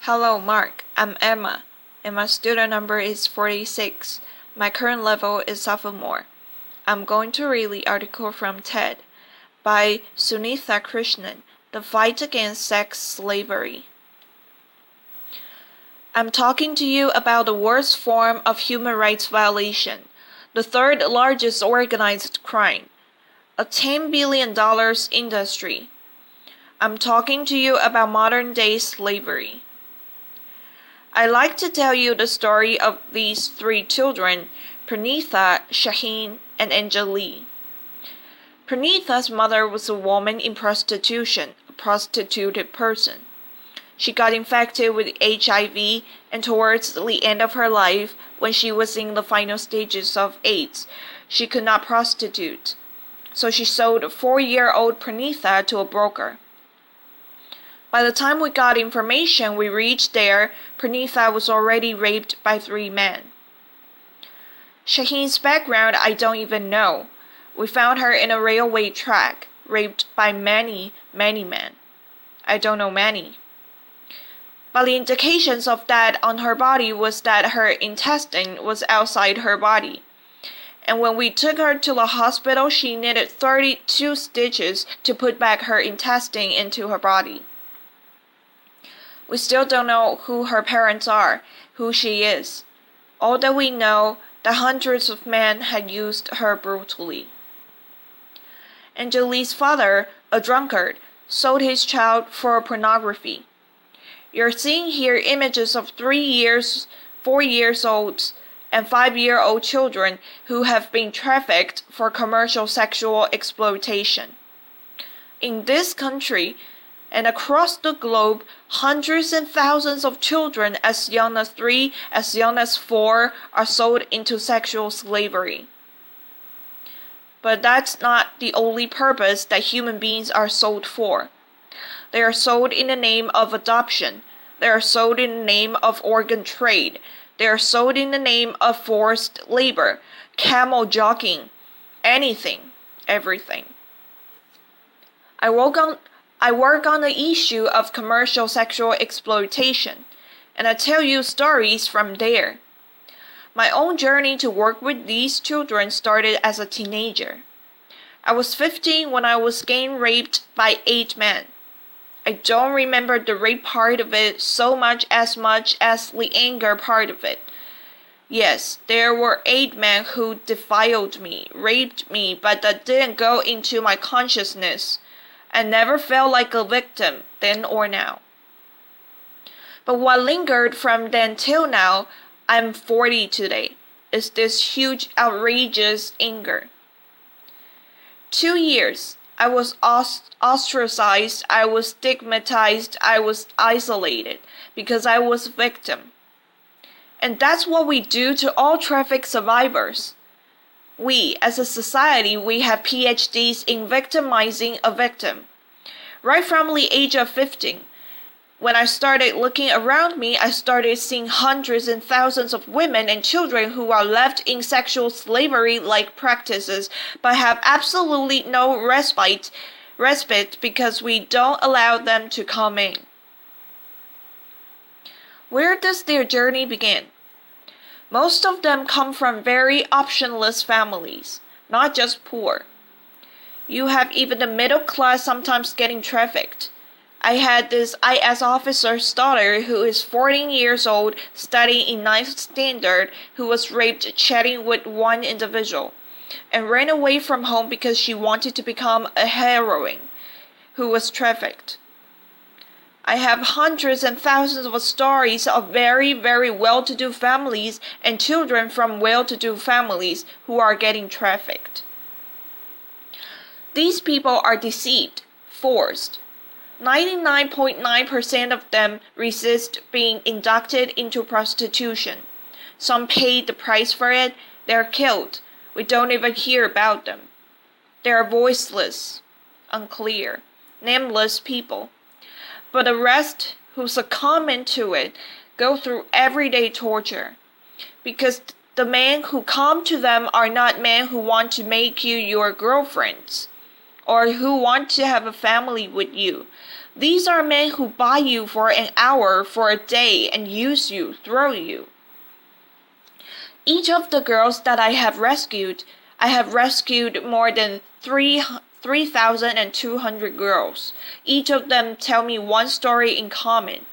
Hello, Mark. I'm Emma, and my student number is 46. My current level is sophomore. I'm going to read the article from TED by Sunitha Krishnan, The Fight Against Sex Slavery. I'm talking to you about the worst form of human rights violation, the third largest organized crime, a $10 billion industry. I'm talking to you about modern-day slavery. I'd like to tell you the story of these three children, Sunitha, Shaheen, and Anjali. Sunitha's mother was a woman in prostitution, a prostituted person. She got infected with HIV, and towards the end of her life, when she was in the final stages of AIDS, she could not prostitute. So she sold 4-year-old Sunitha to a broker. By the time we got information we reached there, Sunitha was already raped by 3 men. Shaheen's background I don't even know. We found her in a railway track, raped by many men. I don't know many. But the indications of that on her body was that her intestine was outside her body. And when we took her to the hospital, she needed 32 stitches to put back her intestine into her body. We still don't know who her parents are, who she is. All that we know, that hundreds of men had used her brutally. Anjali's father, a drunkard, sold his child for pornography. You're seeing here images of 4 years old, and 5-year-old children who have been trafficked for commercial sexual exploitation. In this country, and across the globe, hundreds and thousands of children as young as 3, as young as 4 are sold into sexual slavery. But that's not the only purpose that human beings are sold for. They are sold in the name of adoption. They are sold in the name of organ trade. They are sold in the name of forced labor, camel jockeying, anything, everything. I work on the issue of commercial sexual exploitation, and I tell you stories from there. My own journey to work with these children started as a teenager. I was 15 when I was gang raped by 8 men. I don't remember the rape part of it so much as the anger part of it. Yes, there were 8 men who defiled me, raped me, but that didn't go into my consciousness. I never felt like a victim, then or now. But what lingered from then till now, I'm 40 today, is this huge, outrageous anger. 2 years, I was ostracized, I was stigmatized, I was isolated, because I was a victim. And that's what we do to all traffic survivors. We, as a society, we have PhDs in victimizing a victim. Right from the age of 15, when I started looking around me, I started seeing hundreds and thousands of women and children who are left in sexual slavery-like practices, but have absolutely no respite because we don't allow them to come in. Where does their journey begin? Most of them come from very optionless families, not just poor. You have even the middle class sometimes getting trafficked. I had this IS officer's daughter who is 14 years old, studying in 9th standard, who was raped chatting with one individual, and ran away from home because she wanted to become a heroine, who was trafficked. I have hundreds and thousands of stories of very well-to-do families and children from well-to-do families who are getting trafficked. These people are deceived, forced. 99.9% of them resist being inducted into prostitution. Some pay the price for it, they're killed. We don't even hear about them. They are voiceless, unclear, nameless people. But the rest who succumb into it go through everyday torture. Because the men who come to them are not men who want to make you your girlfriends, or who want to have a family with you. These are men who buy you for an hour, for a day, and use you, throw you. Each of the girls that I have rescued more than 3,200 girls. Each of them tell me one story in common.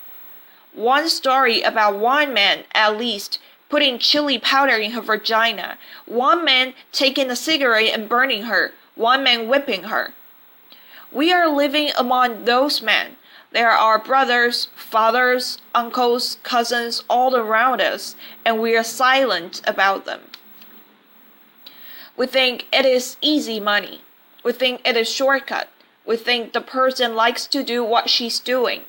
One story about one man, at least, putting chili powder in her vagina. One man taking a cigarette and burning her. One man whipping her. We are living among those men. There are brothers, fathers, uncles, cousins all around us, and we are silent about them. We think it is easy money. We think it is shortcut. We think the person likes to do what she's doing.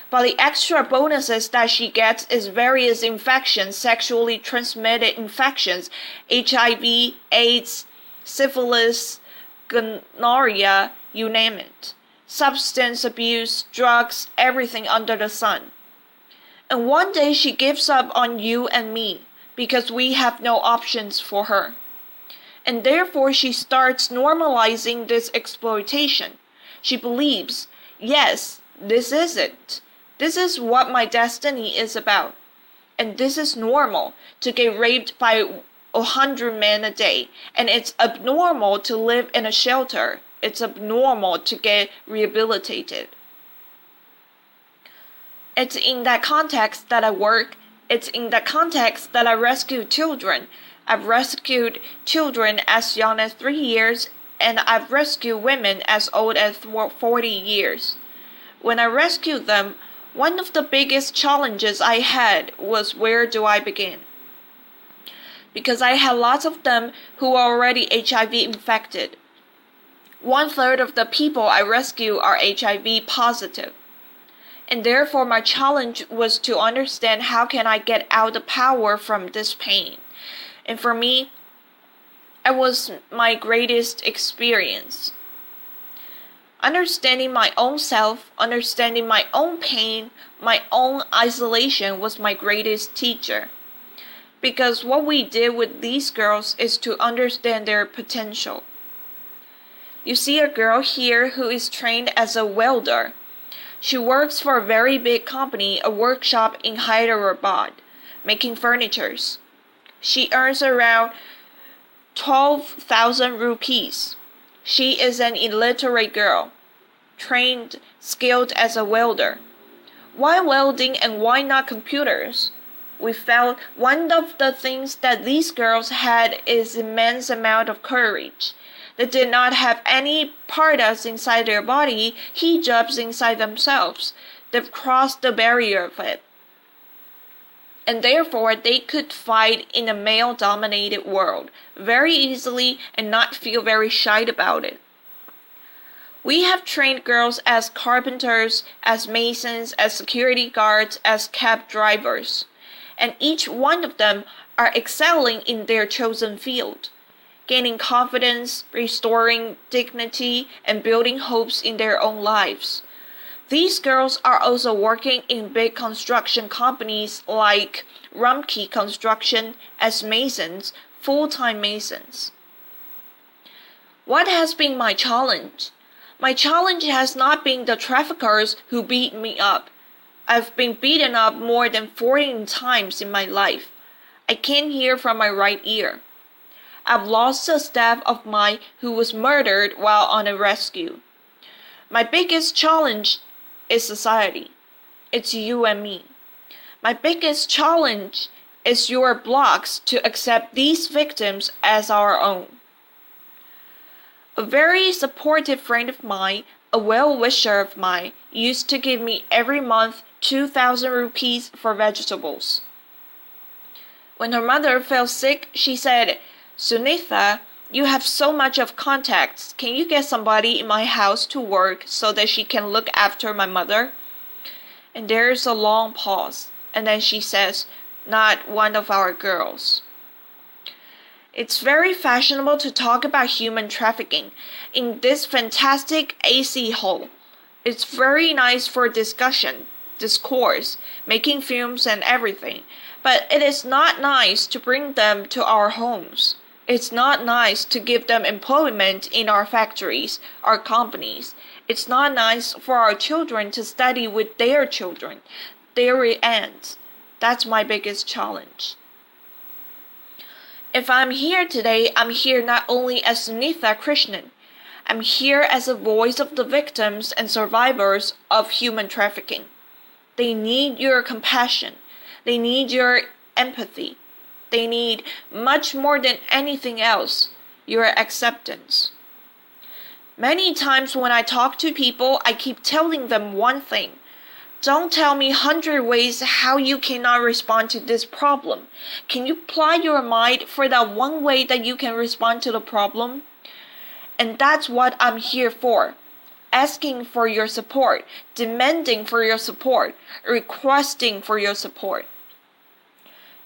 But the extra bonuses that she gets is various infections, sexually transmitted infections, HIV, AIDS, syphilis, gonorrhea, you name it. Substance abuse, drugs, everything under the sun. And one day she gives up on you and me because we have no options for her. And therefore she starts normalizing this exploitation. She believes, yes, this is it. This is what my destiny is about. And this is normal, to get raped by 100 men a day. And it's abnormal to live in a shelter. It's abnormal to get rehabilitated. It's in that context that I work. It's in that context that I rescue children. I've rescued children as young as 3 years, and I've rescued women as old as 40 years. When I rescued them, one of the biggest challenges I had was, where do I begin? Because I had lots of them who were already HIV infected. 1/3 of the people I rescue are HIV positive. And therefore my challenge was to understand how can I get out the power from this pain. And for me, it was my greatest experience. Understanding my own self, understanding my own pain, my own isolation was my greatest teacher. Because what we did with these girls is to understand their potential. You see a girl here who is trained as a welder. She works for a very big company, a workshop in Hyderabad, making furnitures. She earns around 12,000 rupees. She is an illiterate girl, trained, skilled as a welder. Why welding and why not computers? We felt one of the things that these girls had is immense amount of courage. They did not have any pardas inside their body, hijabs inside themselves. They've crossed the barrier of it. And therefore they could fight in a male-dominated world very easily and not feel very shy about it. We have trained girls as carpenters, as masons, as security guards, as cab drivers. And each one of them are excelling in their chosen field, gaining confidence, restoring dignity, and building hopes in their own lives. These girls are also working in big construction companies like Rumkey Construction as masons, full-time masons. What has been my challenge? My challenge has not been the traffickers who beat me up. I've been beaten up more than 14 times in my life. I can't hear from my right ear. I've lost a staff of mine who was murdered while on a rescue. My biggest challenge is society. It's you and me. My biggest challenge is your blocks to accept these victims as our own. A very supportive friend of mine, a well-wisher of mine, used to give me every month 2,000 rupees for vegetables. When her mother fell sick, she said, "Sunitha, you have so much of contacts. Can you get somebody in my house to work so that she can look after my mother?" And there's a long pause, and then she says, "Not one of our girls." It's very fashionable to talk about human trafficking in this fantastic AC hall. It's very nice for discussion, discourse, making films and everything, but it is not nice to bring them to our homes. It's not nice to give them employment in our factories, our companies. It's not nice for our children to study with their children, their aunts. That's my biggest challenge. If I'm here today, I'm here not only as Sunitha Krishnan. I'm here as a voice of the victims and survivors of human trafficking. They need your compassion. They need your empathy. They need, much more than anything else, your acceptance. Many times when I talk to people, I keep telling them one thing. Don't tell me 100 ways how you cannot respond to this problem. Can you apply your mind for that one way that you can respond to the problem? And that's what I'm here for. Asking for your support, demanding for your support, requesting for your support.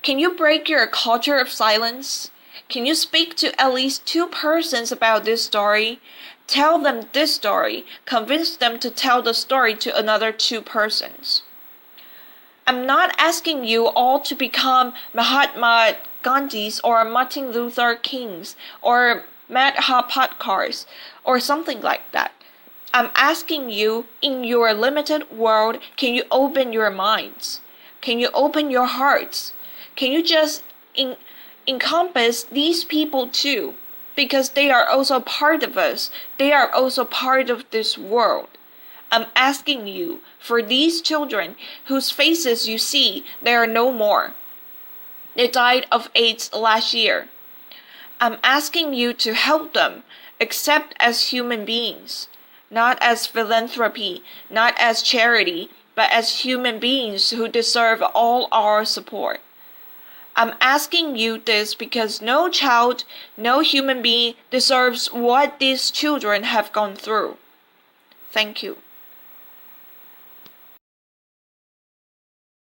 Can you break your culture of silence? Can you speak to at least 2 persons about this story? Tell them this story. Convince them to tell the story to another 2 persons. I'm not asking you all to become Mahatma Gandhis or Martin Luther Kings or Madha Patkars or something like that. I'm asking you, in your limited world, can you open your minds? Can you open your hearts? Can you just encompass these people too? Because they are also part of us. They are also part of this world. I'm asking you for these children whose faces you see, they are no more. They died of AIDS last year. I'm asking you to help them, accept as human beings, not as philanthropy, not as charity, but as human beings who deserve all our support. I'm asking you this because no child, no human being deserves what these children have gone through. Thank you.